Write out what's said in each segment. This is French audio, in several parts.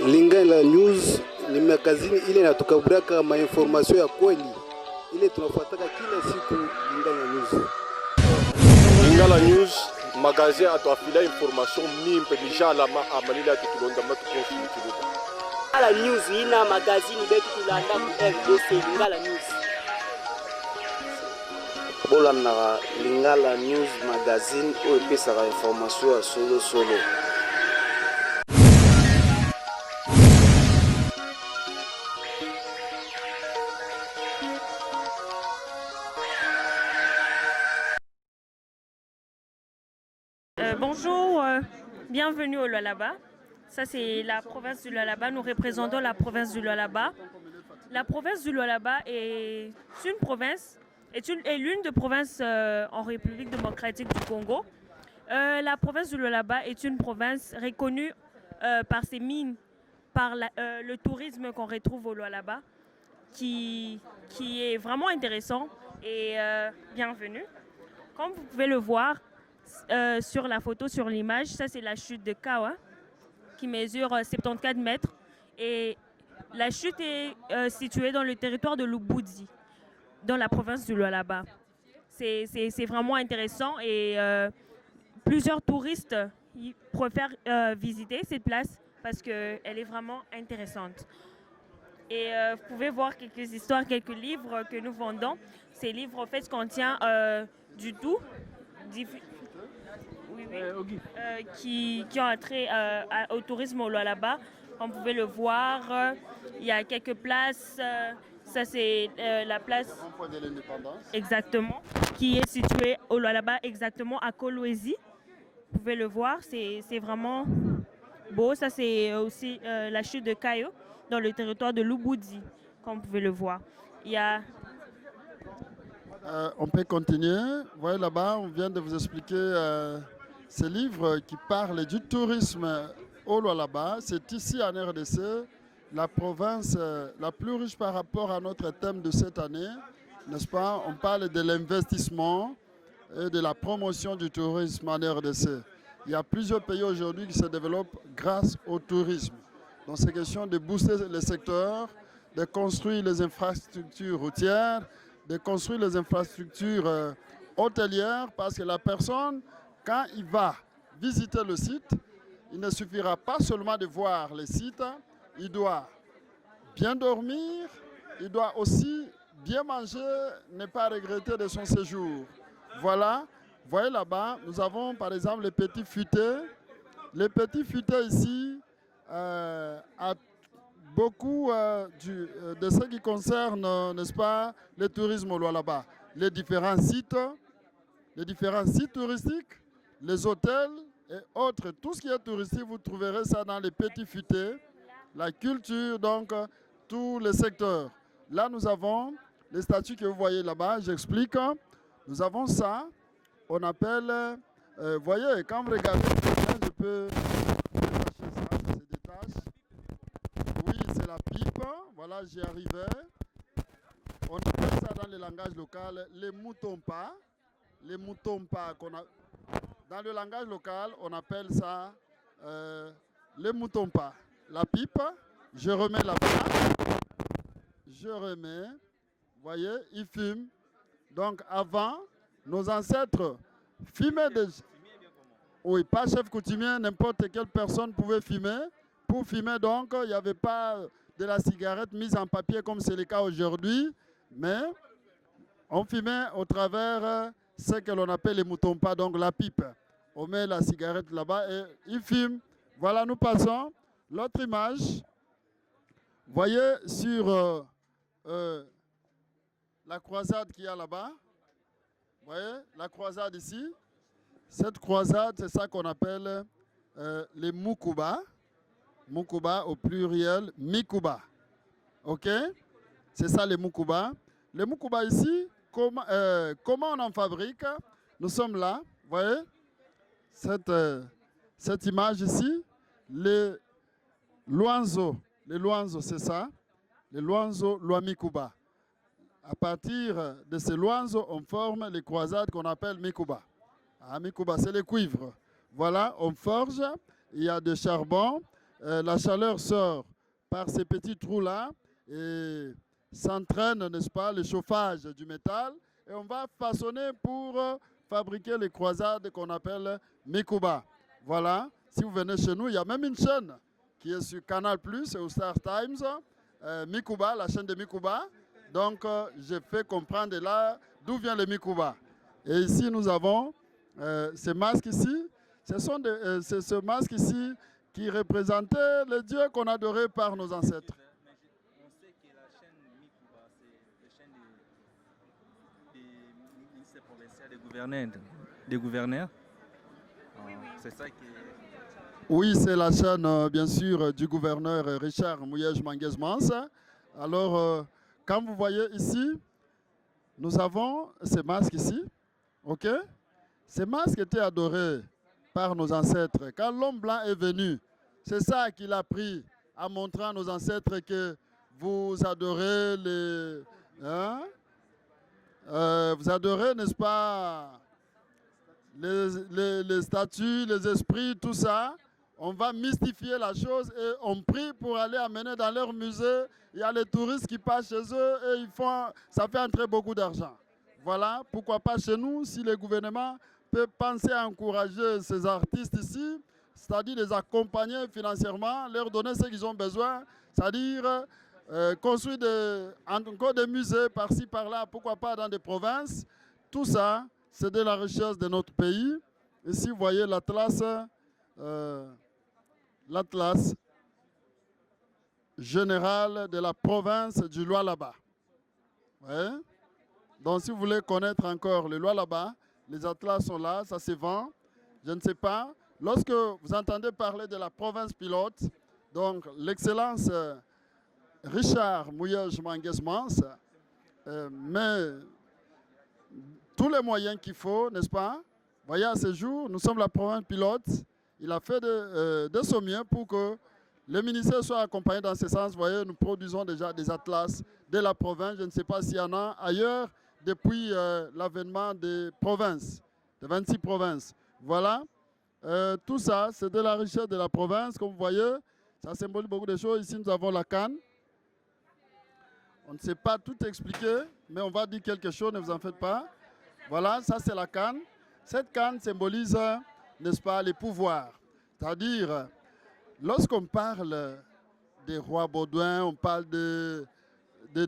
Lingala News ni magazini ile inatukaburaka mainformasio ya kweli, ile tunafuataka kila siku. Lingala News, Lingala News magazine atuafila information mimpe dijala ma amalila tutulonda matukonsulitibuka. Lingala News ina magazini betu tulanda ku RDC. Lingala News bola na Lingala News magazine o epesaka information ya solo. Bonjour, bienvenue au Lualaba. Ça c'est la province du Lualaba, nous représentons la province du Lualaba. La province du Lualaba est une province, est l'une des provinces en République démocratique du Congo. La province du Lualaba est une province reconnue par ses mines, par le tourisme qu'on retrouve au Lualaba, qui est vraiment intéressant et bienvenue. Comme vous pouvez le voir, sur la photo, sur l'image, ça c'est la chute de Kawa qui mesure 74 mètres et la chute est située dans le territoire de Lubudi, dans la province du Lualaba. C'est vraiment intéressant et plusieurs touristes préfèrent visiter cette place parce qu'elle est vraiment intéressante. Et vous pouvez voir quelques histoires, quelques livres que nous vendons. Ces livres en fait contiennent du tout. Qui ont trait au tourisme au Lualaba. Comme vous pouvez le voir, il y a quelques places. Ça, c'est la place de l'Indépendance. Exactement, qui est située au Lualaba, exactement à Kolwezi. Vous pouvez le voir, c'est vraiment beau. Ça, c'est aussi la chute de Kayo dans le territoire de Lubudi, comme vous pouvez le voir. Il y a On peut continuer. Vous voyez là-bas, on vient de vous expliquer ce livre qui parle du tourisme au Lualaba. C'est ici en RDC, la province la plus riche par rapport à notre thème de cette année, n'est-ce pas? On parle de l'investissement et de la promotion du tourisme en RDC. Il y a plusieurs pays aujourd'hui qui se développent grâce au tourisme. Donc c'est question de booster le secteur, de construire les infrastructures routières, de construire les infrastructures hôtelières, parce que la personne, quand il va visiter le site, il ne suffira pas seulement de voir le site, il doit bien dormir, il doit aussi bien manger, ne pas regretter de son séjour. Voilà, vous voyez là-bas, nous avons par exemple les petits futés. Les petits futés ici, à beaucoup de ce qui concerne, n'est-ce pas, le tourisme au Lualaba. Les différents sites touristiques, les hôtels et autres, tout ce qui est touristique, vous trouverez ça dans les petits futés, la culture, donc tous les secteurs. Là, nous avons les statues que vous voyez là-bas, j'explique. Nous avons ça, on appelle, vous voyez, quand vous regardez, je peux détacher ça, ça se détache. Oui, c'est la pipe, voilà, j'y arrivais. On appelle ça dans le langage local les moutons-pas. Les moutons-pas, dans le langage local, on appelle ça les moutons-pas. La pipe, je remets là-bas, je remets, vous voyez, il fume. Donc avant, nos ancêtres fumaient des... Oui, pas chef coutumier, n'importe quelle personne pouvait fumer. Pour fumer, donc, il n'y avait pas de la cigarette mise en papier comme c'est le cas aujourd'hui, mais on fumait au travers ce que l'on appelle les moutons-pas, donc la pipe. On met la cigarette là-bas et il fume. Voilà, nous passons. L'autre image, vous voyez sur la croisade qu'il y a là-bas, vous voyez la croisade ici. Cette croisade, c'est ça qu'on appelle les Mukuba. Mukuba au pluriel, Mikuba. Ok? C'est ça les Mukuba. Les Mukuba ici, comment on en fabrique? Nous sommes là, vous voyez? Cette image ici, les Luanzo, c'est ça? Les Luanzo Luamikuba. À partir de ces Luanzo, on forme les croisades qu'on appelle Mikuba. Ah, Mikuba, c'est le cuivre. Voilà, on forge, il y a du charbon, la chaleur sort par ces petits trous-là et s'entraîne, n'est-ce pas, le chauffage du métal. Et on va façonner pour fabriquer les croisades qu'on appelle Mikuba. Voilà, si vous venez chez nous, il y a même une chaîne qui est sur Canal+, et au Star Times, Mikuba, la chaîne de Mikuba. Donc, j'ai fait comprendre là d'où vient le Mikuba. Et ici, nous avons ces masques ici. C'est ce masque ici qui représentait les dieux qu'on adorait par nos ancêtres. On sait que la chaîne Mikuba, c'est la chaîne des ministères provinciaux, des gouverneurs. C'est ça qui est... Oui, c'est la chaîne, bien sûr, du gouverneur Richard Mouyej Manguez-Mans. Alors, comme vous voyez ici, nous avons ces masques ici. OK? Ces masques étaient adorés par nos ancêtres. Quand l'homme blanc est venu, c'est ça qu'il a pris en montrant à nos ancêtres que vous adorez les... Hein? Vous adorez, n'est-ce pas, les statues, les esprits, tout ça. On va mystifier la chose et on prie pour aller amener dans leur musée. Il y a les touristes qui passent chez eux et ça fait entrer beaucoup d'argent. Voilà, pourquoi pas chez nous, si le gouvernement peut penser à encourager ces artistes ici, c'est-à-dire les accompagner financièrement, leur donner ce qu'ils ont besoin, c'est-à-dire construire encore des musées par-ci, par-là, pourquoi pas dans des provinces. Tout ça, c'est de la richesse de notre pays. Ici, vous voyez l'Atlas général de la province du Lualaba. Ouais. Donc, si vous voulez connaître encore le Lualaba, les atlas sont là, ça se vend. Je ne sais pas. Lorsque vous entendez parler de la province pilote, donc l'excellence Richard Mouyej Manguez-Mans met tous les moyens qu'il faut, n'est-ce pas? Voyez, à ce jour, nous sommes la province pilote. Il a fait de son mieux pour que le ministère soit accompagné dans ce sens. Vous voyez, nous produisons déjà des atlas de la province. Je ne sais pas s'il y en a ailleurs depuis l'avènement des provinces, de 26 provinces. Voilà. Tout ça, c'est de la richesse de la province. Comme vous voyez, ça symbolise beaucoup de choses. Ici, nous avons la canne. On ne sait pas tout expliquer, mais on va dire quelque chose, ne vous en faites pas. Voilà, ça c'est la canne. Cette canne symbolise, n'est-ce pas, les pouvoirs. C'est-à-dire, lorsqu'on parle des rois Baudouin, on parle de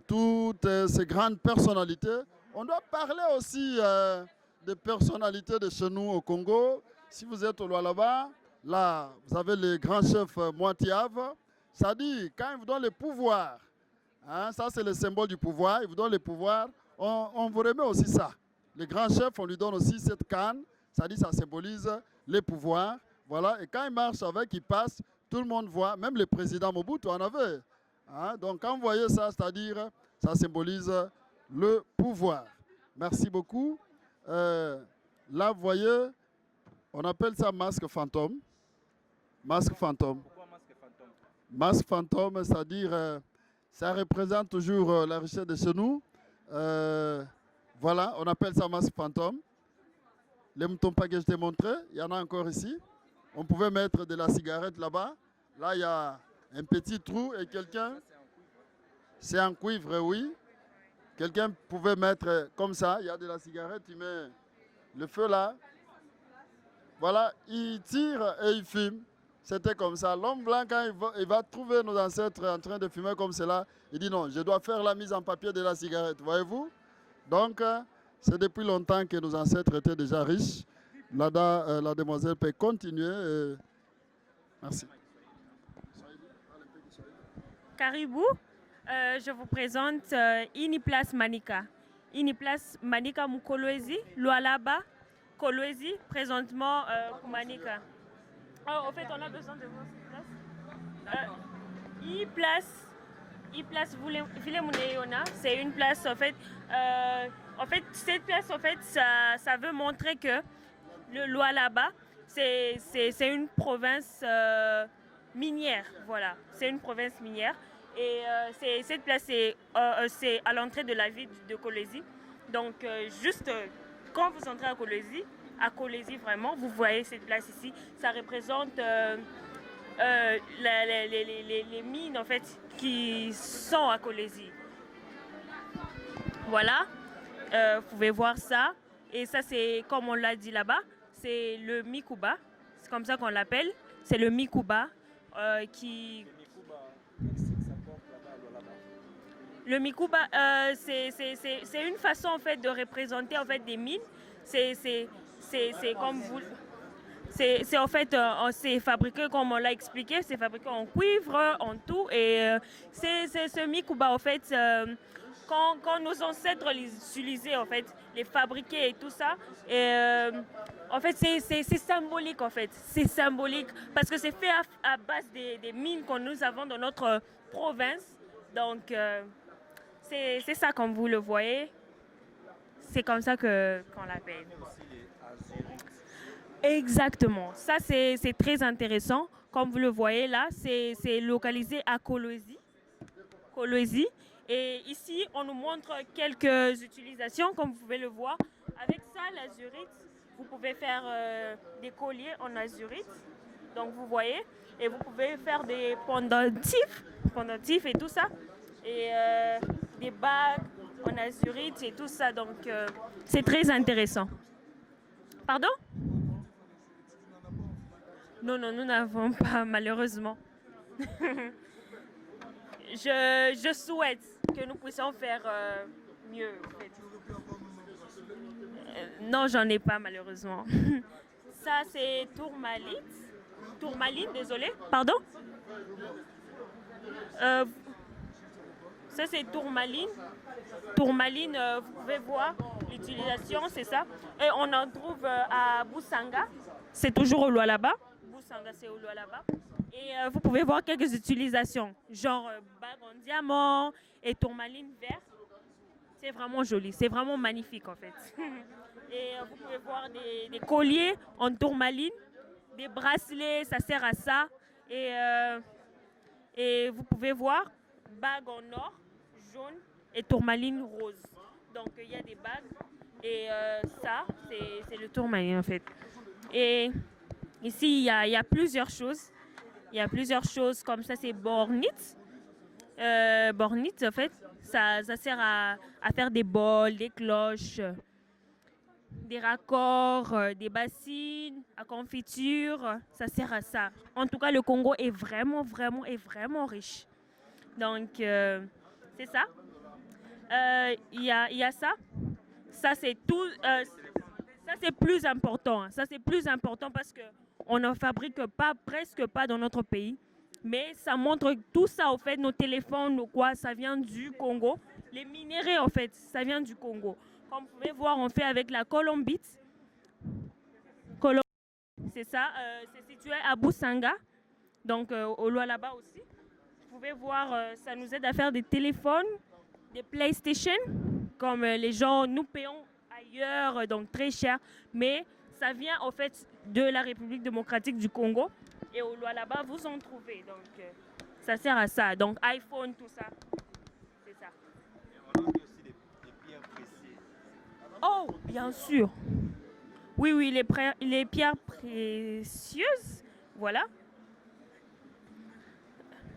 toutes ces grandes personnalités, on doit parler aussi des personnalités de chez nous au Congo. Si vous êtes au Lualaba, là, vous avez les grands chefs Moitiave. C'est-à-dire, quand ils vous donnent le pouvoir, hein, ça c'est le symbole du pouvoir, ils vous donnent le pouvoir, on vous remet aussi ça. Les grands chefs, on lui donne aussi cette canne, c'est-à-dire ça symbolise les pouvoirs. Voilà, et quand il marche avec, il passe, tout le monde voit, même le président Mobutu en avait. Hein, donc quand vous voyez ça, c'est-à-dire ça symbolise le pouvoir. Merci beaucoup. Là, vous voyez, on appelle ça masque fantôme. Masque fantôme. Pourquoi masque fantôme? Masque fantôme, c'est-à-dire ça représente toujours la richesse de chez nous. Voilà, on appelle ça masque fantôme. Les moutons pas que je t'ai montré, il y en a encore ici. On pouvait mettre de la cigarette là-bas. Là, il y a un petit trou et quelqu'un... C'est en cuivre, oui. Quelqu'un pouvait mettre comme ça, il y a de la cigarette, il met le feu là. Voilà, il tire et il fume. C'était comme ça. L'homme blanc, quand il va trouver nos ancêtres en train de fumer comme cela, il dit non, je dois faire la mise en papier de la cigarette, voyez-vous? Donc, c'est depuis longtemps que nos ancêtres étaient déjà riches. La demoiselle peut continuer. Merci. Caribou, je vous présente Iniplas Manika. Iniplas Manika Moukolwezi, Lualaba, Kolwezi, présentement pour Manika. Oh, en fait, on a besoin de votre place. I-Place Vilemuneona, c'est une place, en fait, cette place, en fait, ça veut montrer que le Lualaba, c'est une province minière, voilà, c'est une province minière. Et cette place, c'est à l'entrée de la ville de Kolwezi. Donc, juste quand vous entrez à Kolwezi vraiment, vous voyez cette place ici, ça représente les mines en fait qui sont à Kolwezi. Voilà, vous pouvez voir ça. Et ça, c'est comme on l'a dit là-bas, c'est le Mikuba. C'est comme ça qu'on l'appelle. C'est le Mikuba qui. Le Mikuba, c'est une façon en fait de représenter en fait des mines. C'est comme vous. C'est en fait, c'est fabriqué comme on l'a expliqué, c'est fabriqué en cuivre, en tout. Et c'est ce Mikuba en fait. Quand nos ancêtres les utilisaient, en fait, les fabriquaient et tout ça, et, en fait, c'est symbolique, en fait. C'est symbolique parce que c'est fait à base des mines que nous avons dans notre province. Donc, c'est ça, comme vous le voyez. C'est comme ça qu'on l'appelle. Exactement. Ça, c'est très intéressant. Comme vous le voyez là, c'est localisé à Kolwezi. Et ici, on nous montre quelques utilisations, comme vous pouvez le voir. Avec ça, l'azurite, vous pouvez faire des colliers en azurite. Donc, vous voyez. Et vous pouvez faire des pendentifs et tout ça. Et des bagues en azurite et tout ça. Donc, c'est très intéressant. Pardon? Non, nous n'avons pas, malheureusement. Je souhaite que nous puissions faire mieux. En fait. Non, j'en ai pas malheureusement. Ça, c'est tourmaline, désolé. Pardon? Ça, c'est tourmaline. Tourmaline, vous pouvez voir l'utilisation, c'est ça. Et on en trouve à Boussanga. C'est toujours au Lualaba. Boussanga, c'est au Lualaba. Et vous pouvez voir quelques utilisations, genre bague en diamant et tourmaline vert. C'est vraiment joli, c'est vraiment magnifique en fait. Et vous pouvez voir des colliers en tourmaline, des bracelets, ça sert à ça. Et vous pouvez voir bague en or, jaune et tourmaline rose. Donc il y a des bagues et ça, c'est le tourmaline en fait. Et ici, il y a plusieurs choses. Il y a plusieurs choses comme ça, c'est bornite. Bornite, en fait, ça sert à faire des bols, des cloches, des raccords, des bassines, à confiture. Ça sert à ça. En tout cas, le Congo est vraiment riche. Donc, c'est ça. Il y a ça. Ça, c'est tout. Ça, c'est plus important. Ça, c'est plus important parce que on n'en fabrique pas, presque pas dans notre pays. Mais ça montre tout ça, en fait, nos téléphones, nos quoi, ça vient du Congo. Les minéraux, en fait, ça vient du Congo. Comme vous pouvez voir, on fait avec la colombite. C'est ça, c'est situé à Boussanga, donc au Lualaba aussi. Vous pouvez voir, ça nous aide à faire des téléphones, des PlayStation, comme les gens, nous payons ailleurs, donc très cher. Mais ça vient en fait de la République démocratique du Congo. Et au Lualaba, vous en trouvez. Donc, ça sert à ça. Donc, iPhone, tout ça. C'est ça. Et on a vu aussi des pierres précieuses. Oh, bien sûr. Oui, les pierres précieuses. Voilà.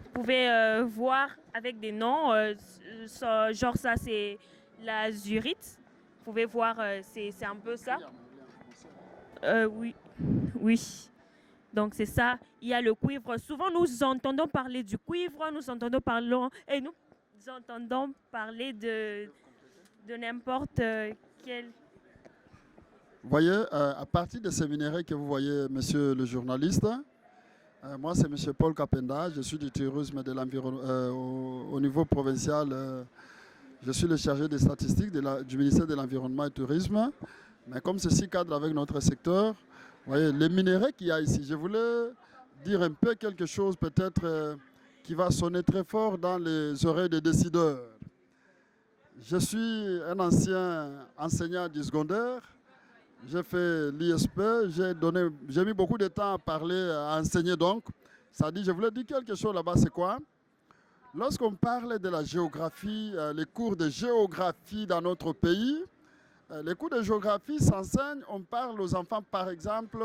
Vous pouvez voir avec des noms. Genre, ça, c'est l'azurite. Vous pouvez voir, c'est un peu ça. Oui. Donc c'est ça. Il y a le cuivre. Souvent nous entendons parler du cuivre, nous entendons parler de n'importe quel. Vous voyez, à partir de ces minéraux que vous voyez, monsieur le journaliste, moi c'est monsieur Paul Kapenda, je suis du tourisme et de l'environnement au niveau provincial. Je suis le chargé des statistiques du ministère de l'Environnement et du Tourisme. Mais comme ceci cadre avec notre secteur, vous voyez, les minéraux qu'il y a ici, je voulais dire un peu quelque chose peut-être qui va sonner très fort dans les oreilles des décideurs. Je suis un ancien enseignant du secondaire, j'ai fait l'ISP, j'ai mis beaucoup de temps à parler, à enseigner donc. Ça dit, je voulais dire quelque chose là-bas, c'est quoi? Lorsqu'on parle de la géographie, les cours de géographie dans notre pays, les cours de géographie s'enseignent, on parle aux enfants, par exemple,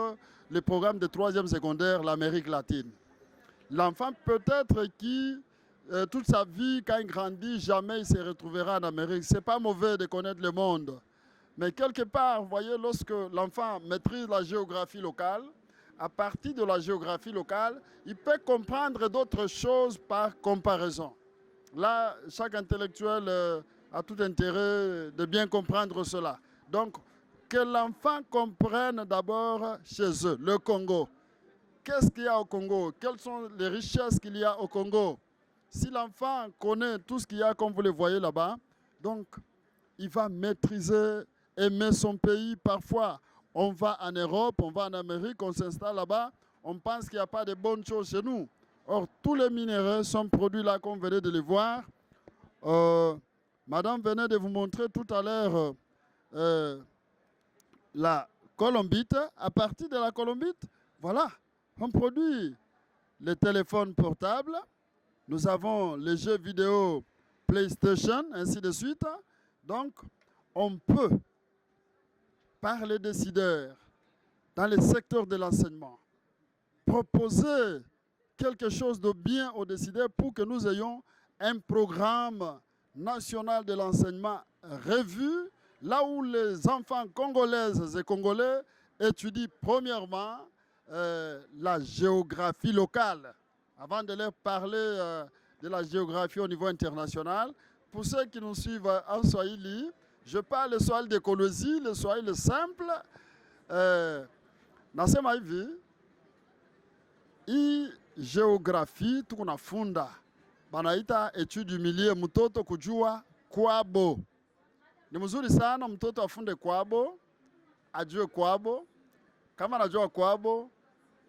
les programmes de 3e secondaire, l'Amérique latine. L'enfant peut-être qui, toute sa vie, quand il grandit, jamais il se retrouvera en Amérique. Ce n'est pas mauvais de connaître le monde. Mais quelque part, vous voyez, lorsque l'enfant maîtrise la géographie locale, à partir de la géographie locale, il peut comprendre d'autres choses par comparaison. Là, chaque intellectuel a tout intérêt de bien comprendre cela. Donc, que l'enfant comprenne d'abord chez eux, le Congo. Qu'est-ce qu'il y a au Congo? Quelles sont les richesses qu'il y a au Congo? Si l'enfant connaît tout ce qu'il y a, comme vous le voyez là-bas, donc il va maîtriser, aimer son pays. Parfois, on va en Europe, on va en Amérique, on s'installe là-bas, on pense qu'il n'y a pas de bonnes choses chez nous. Or, tous les minéraux sont produits là, comme vous venez de les voir. Madame venait de vous montrer tout à l'heure la colombite. À partir de la colombite, voilà, on produit les téléphones portables. Nous avons les jeux vidéo PlayStation, ainsi de suite. Donc, on peut, par les décideurs, dans les secteurs de l'enseignement, proposer quelque chose de bien aux décideurs pour que nous ayons un programme national de l'enseignement revu, là où les enfants congolaises et congolais étudient premièrement la géographie locale, avant de leur parler de la géographie au niveau international. Pour ceux qui nous suivent en Swahili, je parle le Swahili d'écologie, le Swahili simple. Nasema hivi, hii géographie tukunafunda banaita etude humilie mtoto kujua kwabo. Ni mzuri sana mtoto afunde kwabo, ajue kwabo. Kama anajua kwabo,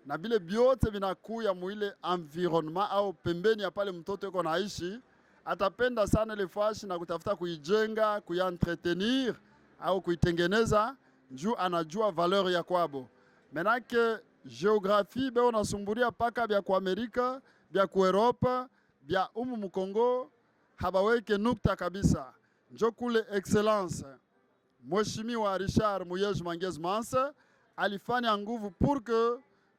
na bile biote vinakuya muile environnement au pembeni ya pale mtoto yuko naishi, atapenda sana ile fashi na kutafuta kuijenga, kuientretenir au kuitengeneza, juu anajua valeur ya kwabo. Menake geographie be unasumburia paka bya ku Amerika, bya ku Europa, bya umu Mkongo, habaweke nukta kabisa. Njo kule excellence. Mheshimiwa Richard Muyej Mangez Manse alifanya nguvu pour que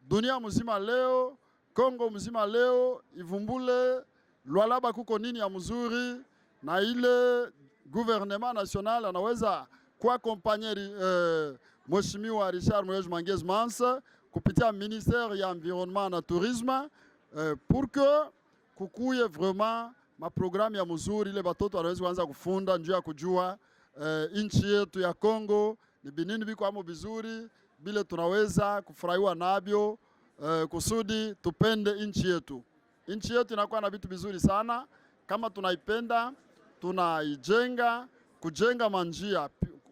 dunia mzima leo, Kongo mzima leo ivumbule Lualaba kuko nini ya mzuri, na ile gouvernement national anaweza kuaccompagner Mheshimiwa Richard Muyej Mangez Manse kupitia ministère ya environnement na tourisme pour que kukuye vraiment maprogramu ya mzuri ile batoto wanaweza kuanza kufunda njia ya kujua nchi yetu ya Kongo ni binini biko amo vizuri, bile tunaweza kufurahiwa nabyo kusudi tupende nchi yetu. Nchi yetu inakuwa na vitu vizuri sana, kama tunaipenda, tunaijenga, kujenga manjia.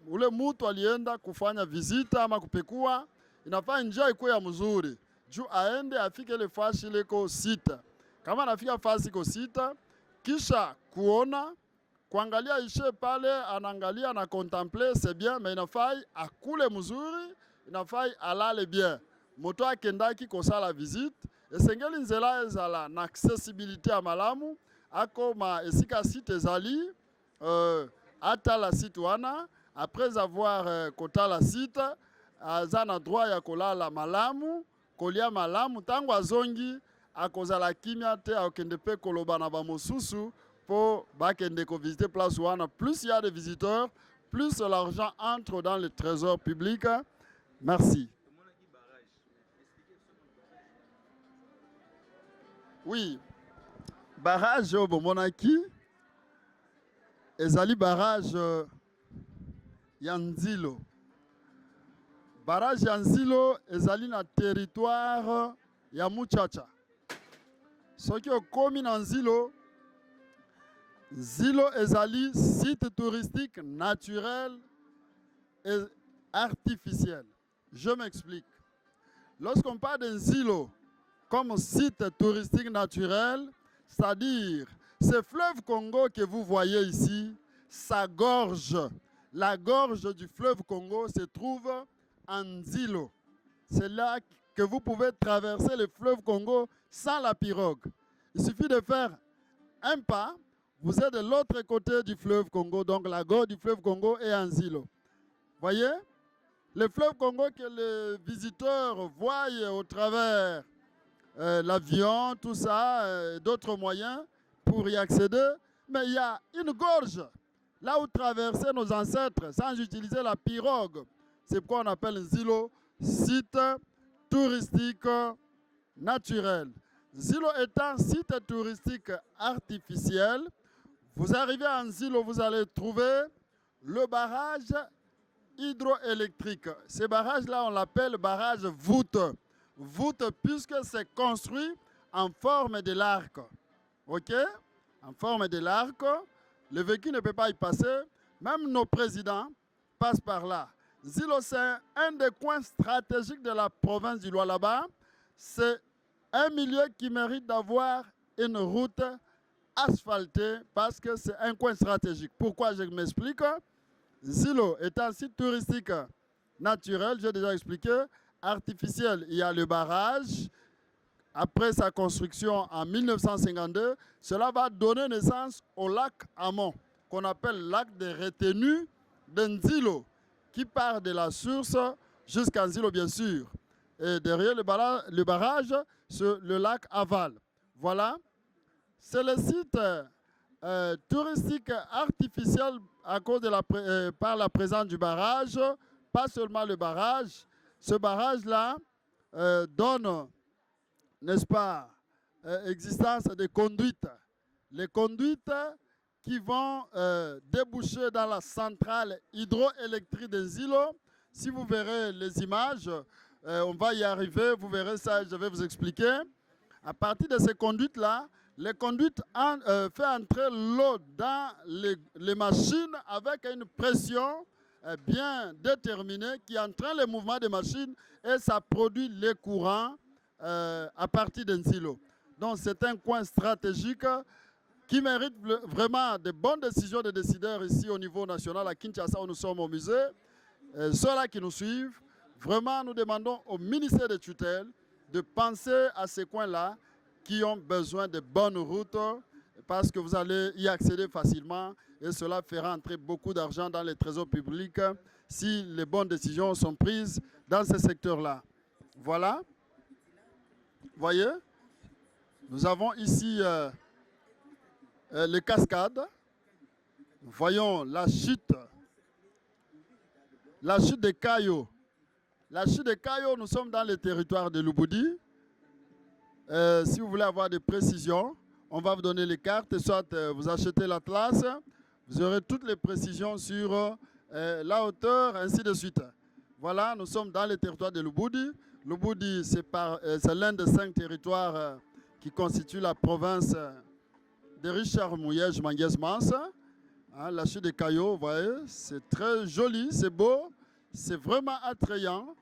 Ule mtu alienda kufanya visita ama kupekua, inafaa njia ikuwe ya mzuri, juu aende afike ile fasi liko sita. Kama anafika fasi iko sita, kisha kuona, kuangalia ishe pale, anaangalia na contempler, c'est bien, mais inafai akule mzuri, inafai alale bien. Moto akendaki kosala visite, esengeli nzela ezala na accessibilité ya malamu, ako ma esika site ezali, ata la site wana, après avoir kota la site, aza na droit ya kolala malamu, kolia malamu, tango azongi, akozala kimia te akende pe koloba na bamosusu po bakende ko visiter place wana. Plus il y a de visiteurs, plus l'argent entre dans le trésor public. Merci. Oui, barrage au Bomonaki, ezali barrage Yanzilo. Barrage Yanzilo ezali na territoire ya Muchacha. Soki okomi na Nzilo, Nzilo ezali site touristique naturel et artificiel. Je m'explique. Lorsqu'on parle de Nzilo comme site touristique naturel, c'est-à-dire ce fleuve Congo que vous voyez ici, sa gorge, la gorge du fleuve Congo se trouve en Nzilo. C'est là que vous pouvez traverser le fleuve Congo sans la pirogue. Il suffit de faire un pas, vous êtes de l'autre côté du fleuve Congo, donc la gorge du fleuve Congo est en Nzilo. Voyez? Le fleuve Congo que les visiteurs voient au travers l'avion, tout ça, d'autres moyens pour y accéder. Mais il y a une gorge, là où traversaient nos ancêtres sans utiliser la pirogue. C'est pourquoi on appelle Nzilo site touristique naturel. Nzilo étant site touristique artificiel, vous arrivez à Nzilo, vous allez trouver le barrage hydroélectrique. Ce barrage-là, on l'appelle barrage voûte. Voûte puisque c'est construit en forme de l'arc. OK? En forme de l'arc. Le véhicule ne peut pas y passer. Même nos présidents passent par là. Nzilo, c'est un des coins stratégiques de la province du Lualaba. C'est un milieu qui mérite d'avoir une route asphaltée parce que c'est un coin stratégique. Pourquoi? Je m'explique. Nzilo est un site touristique naturel, j'ai déjà expliqué. Artificiel, il y a le barrage. Après sa construction en 1952, cela va donner naissance au lac Amon, qu'on appelle lac de retenue de Nzilo, qui part de la source jusqu'à Nzilo, bien sûr. Et derrière le barrage, le lac aval. Voilà. C'est le site touristique artificiel à cause de par la présence du barrage. Pas seulement le barrage. Ce barrage-là donne, n'est-ce pas, existence des conduites. Les conduites qui vont déboucher dans la centrale hydroélectrique de Nzilo. Si vous verrez les images, on va y arriver, vous verrez ça, je vais vous expliquer. À partir de ces conduites-là, les conduites font entrer l'eau dans les machines avec une pression bien déterminée qui entraîne le mouvement des machines et ça produit les courants à partir de Nzilo. Donc c'est un coin stratégique qui mérite vraiment de bonnes décisions des décideurs ici au niveau national à Kinshasa où nous sommes au musée. Ceux-là qui nous suivent, vraiment nous demandons au ministère de tutelle de penser à ces coins-là qui ont besoin de bonnes routes parce que vous allez y accéder facilement et cela fera entrer beaucoup d'argent dans les trésors publics si les bonnes décisions sont prises dans ces secteurs-là. Voilà. Voyez, nous avons ici les cascades. Voyons la chute des Caillots. La chute des Caillots, nous sommes dans le territoire de Lubudi. Si vous voulez avoir des précisions, on va vous donner les cartes, soit vous achetez l'atlas, vous aurez toutes les précisions sur la hauteur, ainsi de suite. Voilà, nous sommes dans le territoire de Lubudi. Lubudi, c'est l'un des 5 territoires qui constituent la province de Richard Mouyej Manguez-Mans. Hein, la chute des Caillots, vous voyez, c'est très joli, c'est beau, c'est vraiment attrayant.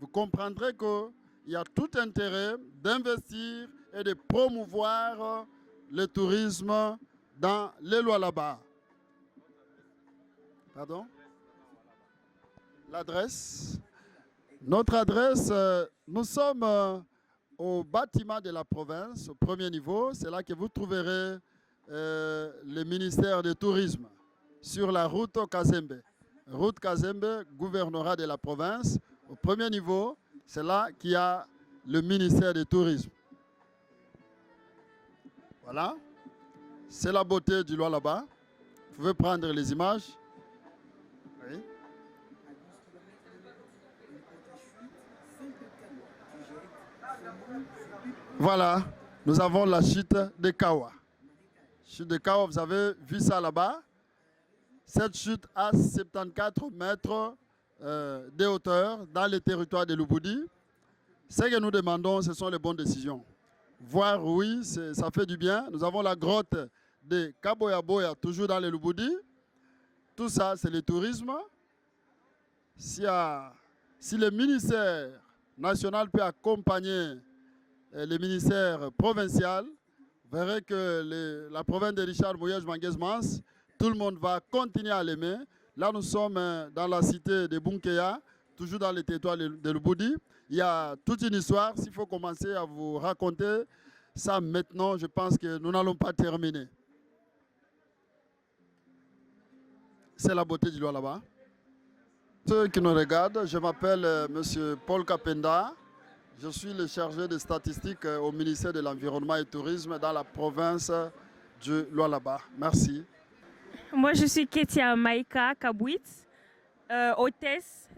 Vous comprendrez qu'il y a tout intérêt d'investir et de promouvoir le tourisme dans les Lualaba. Pardon? L'adresse. Notre adresse, nous sommes au bâtiment de la province, au premier niveau. C'est là que vous trouverez le ministère du Tourisme sur la route Kazembe. Route Kazembe, gouvernorat de la province. Au premier niveau, c'est là qu'il y a le ministère du Tourisme. Voilà. C'est la beauté du Lualaba. Vous pouvez prendre les images. Oui. Voilà, nous avons la chute de Kawa. Chute de Kawa, vous avez vu ça là-bas. Cette chute a 74 mètres de hauteur dans le territoire de Lubudi. Ce que nous demandons, ce sont les bonnes décisions. Voir, oui, ça fait du bien. Nous avons la grotte de Kaboya-Boya, toujours dans le Lubudi. Tout ça, c'est le tourisme. Si le ministère national peut accompagner le ministère provincial, vous verrez que la province de Richard Mouyej Manguez-Mans, tout le monde va continuer à l'aimer. Là, nous sommes dans la cité de Bunkeya, toujours dans le territoire de Lubudi. Il y a toute une histoire. S'il faut commencer à vous raconter ça maintenant, je pense que nous n'allons pas terminer. C'est la beauté du Lualaba. Ceux qui nous regardent, je m'appelle M. Paul Kapenda. Je suis le chargé des statistiques au ministère de l'Environnement et du Tourisme dans la province du Lualaba. Merci. Moi, je suis Ketia Maïka Kabouit, hôtesse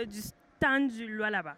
du stand du Lualaba.